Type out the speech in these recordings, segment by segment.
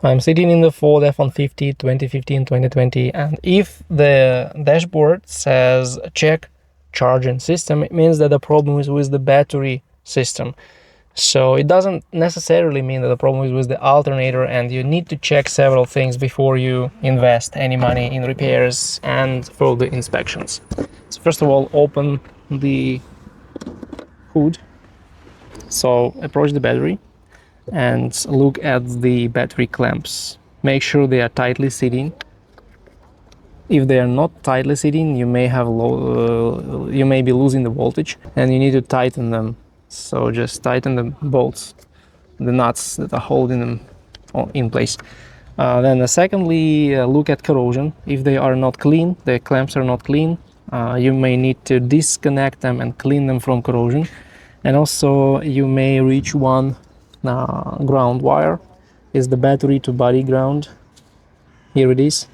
I'm sitting in the Ford F-150 2015-2020, and if the dashboard says check charging system, it means that the problem is with the battery system. So it doesn't necessarily mean that the problem is with the alternator, and you need to check several things before you invest any money in repairs and further inspections. So first of all, open the hood. So approach the battery and look at the battery clamps. Make sure they are tightly sitting. If they are not tightly sitting, you may be losing the voltage, and you need to tighten them. So just tighten the bolts, the nuts that are holding them in place. Then secondly, look at corrosion. If they are not clean, the clamps are not clean, you may need to disconnect them and clean them from corrosion. And also you may reach one ground wire, is the battery to body ground. Here it is.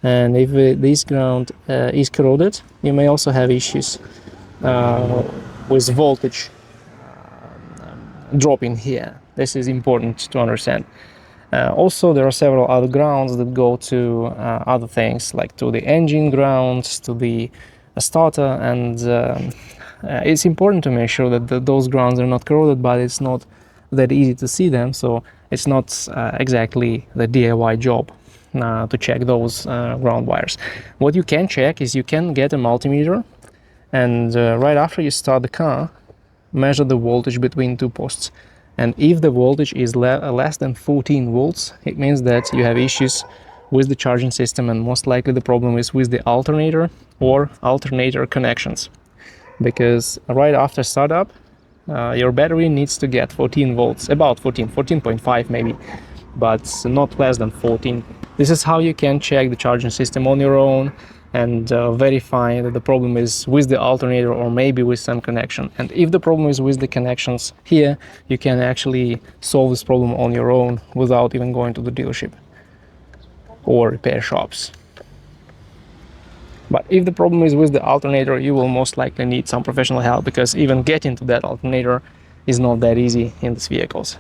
And if this ground is corroded, you may also have issues with voltage dropping here. This is important to understand. Also, there are several other grounds that go to other things, like to the engine grounds, to the starter, and it's important to make sure that those grounds are not corroded, but it's not that easy to see them, so it's not exactly the DIY job to check those ground wires. What you can check is you can get a multimeter, and right after you start the car, measure the voltage between two posts. And if the voltage is less than 14 volts, it means that you have issues with the charging system, and most likely the problem is with the alternator or alternator connections. Because right after startup, your battery needs to get 14 volts, about 14.5 maybe, but not less than 14. This is how you can check the charging system on your own and verify that the problem is with the alternator or maybe with some connection. And if the problem is with the connections here, you can actually solve this problem on your own without even going to the dealership or repair shops. But if the problem is with the alternator, you will most likely need some professional help, because even getting to that alternator is not that easy in these vehicles.